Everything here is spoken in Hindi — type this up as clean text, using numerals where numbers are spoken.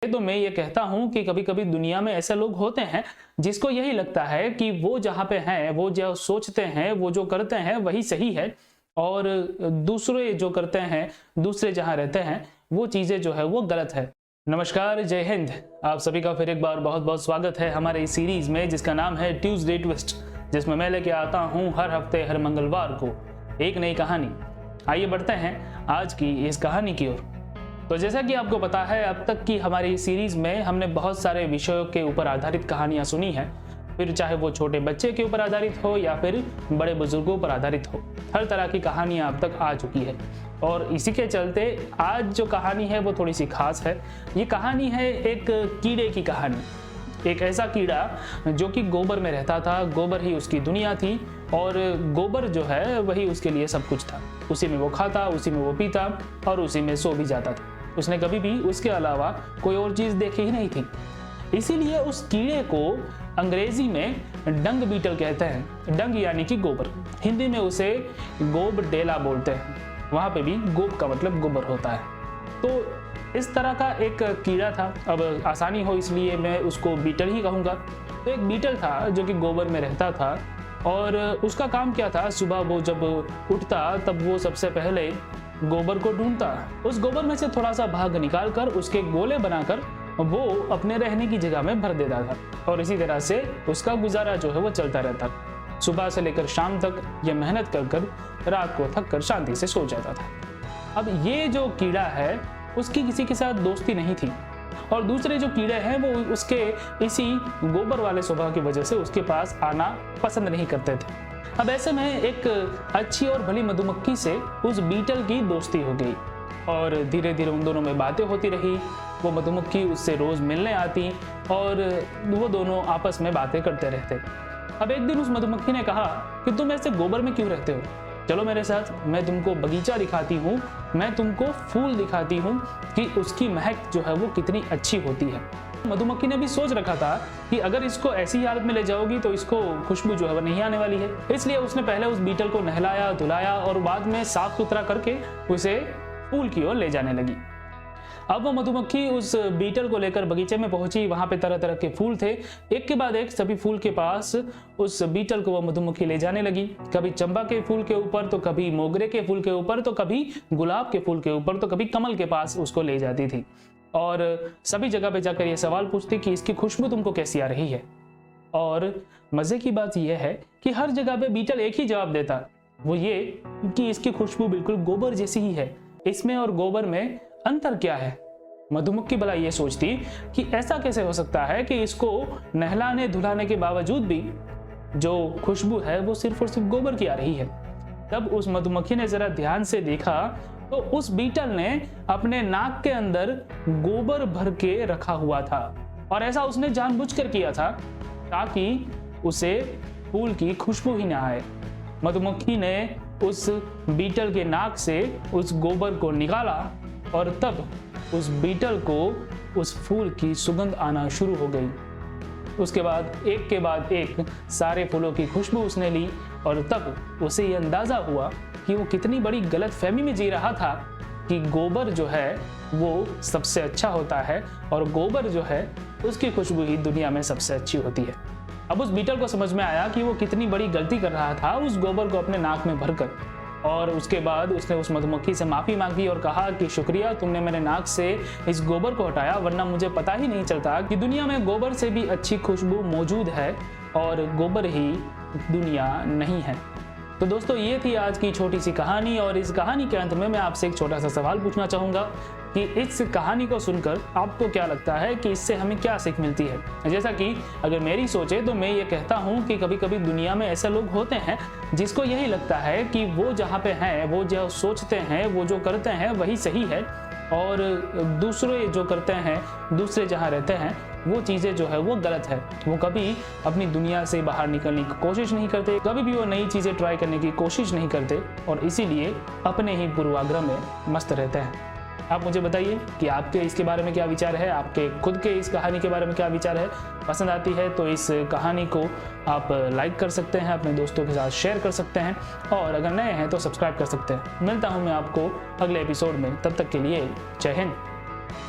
तो मैं ये कहता हूं कि कभी कभी दुनिया में ऐसे लोग होते हैं जिसको यही लगता है कि वो जहां पे हैं, वो जो सोचते हैं, वो जो करते हैं वही सही है, और दूसरे जो करते हैं, दूसरे जहां रहते हैं वो चीजें जो है वो गलत है। नमस्कार, जय हिंद। आप सभी का फिर एक बार बहुत बहुत स्वागत है हमारे इस सीरीज में जिसका नाम है ट्यूसडे ट्विस्ट, जिसमें मैं लेके आता हूं हर हफ्ते हर मंगलवार को एक नई कहानी। आइए बढ़ते हैं आज की इस कहानी की ओर। तो जैसा कि आपको पता है, अब तक की हमारी सीरीज में हमने बहुत सारे विषयों के ऊपर आधारित कहानियां सुनी हैं, फिर चाहे वो छोटे बच्चे के ऊपर आधारित हो या फिर बड़े बुजुर्गों पर आधारित हो, हर तरह की कहानियां अब तक आ चुकी है। और इसी के चलते आज जो कहानी है वो थोड़ी सी खास है। ये कहानी है एक कीड़े की कहानी। एक ऐसा कीड़ा जो कि गोबर में रहता था, गोबर ही उसकी दुनिया थी और गोबर जो है वही उसके लिए सब कुछ था। उसी में वो खाता, उसी में वो पीता और उसी में सो भी जाता था। उसने कभी भी उसके अलावा कोई और चीज देखी ही नहीं थी। इसीलिए उस कीड़े को अंग्रेजी में डंग बीटल कहते हैं। डंग यानी कि गोबर, हिंदी में उसे गोबडेला बोलते हैं। वहां पे भी गोब का मतलब गोबर होता है। तो इस तरह का एक कीड़ा था। अब आसानी हो इसलिए मैं उसको बीटल ही कहूंगा। तो एक बीटल था जो कि गोबर में रहता था और उसका काम क्या था, सुबह वो जब उठता तब वो सबसे पहले गोबर को ढूंढता, उस गोबर में से थोड़ा सा भाग निकालकर उसके गोले बनाकर वो अपने रहने की जगह में भर देता था और इसी तरह से उसका गुजारा जो है वो चलता रहता। सुबह से लेकर शाम तक ये मेहनत कर कर रात को थक कर शांति से सो जाता था। अब ये जो कीड़ा है उसकी किसी के साथ दोस्ती नहीं थी और दूसरे जो कीड़े हैं वो उसके इसी गोबर वाले स्वभाव की वजह से उसके पास आना पसंद नहीं करते थे। अब ऐसे में एक अच्छी और भली मधुमक्खी से उस बीटल की दोस्ती हो गई और धीरे धीरे उन दोनों में बातें होती रही। वो मधुमक्खी उससे रोज मिलने आती और वो दोनों आपस में बातें करते रहते। अब एक दिन उस मधुमक्खी ने कहा कि तुम ऐसे गोबर में क्यों रहते हो, चलो मेरे साथ, मैं तुमको बगीचा दिखाती हूँ, मैं तुमको फूल दिखाती हूँ कि उसकी महक जो है वो कितनी अच्छी होती है। मधुमक्खी ने भी सोच रखा था कि अगर इसको ऐसी हालत में ले जाओगी तो इसको खुशबू जो है वो नहीं आने वाली है। इसलिए उसने पहले उस बीटल को नहलाया, धुलाया और बाद में साफ सुथरा करके उसे फूल की ओर ले जाने लगी। अब वो मधुमक्खी उस बीटल को लेकर बगीचे में पहुंची। वहां पे तरह तरह के फूल थे, एक के बाद एक सभी फूल के पास उस बीटल को वो मधुमक्खी ले जाने लगी। कभी चंपा के फूल के ऊपर, तो कभी मोगरे के फूल के ऊपर, तो कभी गुलाब के फूल के ऊपर, तो कभी कमल के पास उसको ले जाती थी और सभी जगह पे जाकर ये सवाल पूछती कि इसकी खुशबू तुमको कैसी आ रही है। और मजे की बात यह है कि हर जगह पे बीटल एक ही जवाब देता, वो ये कि इसकी खुशबू बिल्कुल गोबर जैसी ही है, इसमें और गोबर में अंतर क्या है। मधुमक्खी भला ये सोचती कि ऐसा कैसे हो सकता है कि इसको नहलाने धुलाने के बावजूद भी जो खुशबू है वो सिर्फ और सिर्फ गोबर की आ रही है। तब उस मधुमक्खी ने जरा ध्यान से देखा तो उस बीटल ने अपने नाक के अंदर गोबर भर के रखा हुआ था और ऐसा उसने जानबूझकर किया था ताकि उसे फूल की खुशबू ही ना आए। मधुमक्खी ने उस बीटल के नाक से उस गोबर को निकाला और तब उस बीटल को उस फूल की सुगंध आना शुरू हो गई। उसके बाद एक सारे फूलों की खुशबू उसने ली और तब उसे ये अंदाजा हुआ कि वो कितनी बड़ी गलतफहमी में जी रहा था कि गोबर जो है वो सबसे अच्छा होता है और गोबर जो है उसकी खुशबू ही दुनिया में सबसे अच्छी होती है। अब उस बीटल को समझ में आया कि वो कितनी बड़ी गलती कर रहा था उस गोबर को अपने नाक में भरकर, और उसके बाद उसने उस मधुमक्खी से माफी मांगी और कहा कि शुक्रिया, तुमने मेरे नाक से इस गोबर को हटाया, वरना मुझे पता ही नहीं चलता कि दुनिया में गोबर से भी अच्छी खुशबू मौजूद है और गोबर ही दुनिया नहीं है। तो दोस्तों, ये थी आज की छोटी सी कहानी और इस कहानी के अंत में मैं आपसे एक छोटा सा सवाल पूछना चाहूंगा कि इस कहानी को सुनकर आपको क्या लगता है कि इससे हमें क्या सीख मिलती है। जैसा कि अगर मेरी सोचे तो मैं ये कहता हूँ कि कभी कभी दुनिया में ऐसे लोग होते हैं जिसको यही लगता है कि वो जहाँ पे हैं, वो जो सोचते हैं, वो जो करते हैं वही सही है, और दूसरे जो करते हैं, दूसरे जहाँ रहते हैं वो चीज़ें जो है वो गलत है। वो कभी अपनी दुनिया से बाहर निकलने की कोशिश नहीं करते, कभी भी वो नई चीज़ें ट्राई करने की कोशिश नहीं करते और इसीलिए अपने ही पूर्वाग्रह में मस्त रहते हैं। आप मुझे बताइए कि आपके इसके बारे में क्या विचार है, आपके खुद के इस कहानी के बारे में क्या विचार है। पसंद आती है तो इस कहानी को आप लाइक कर सकते हैं, अपने दोस्तों के साथ शेयर कर सकते हैं और अगर नए हैं तो सब्सक्राइब कर सकते हैं। मिलता हूं मैं आपको अगले एपिसोड में, तब तक के लिए जय हिंद।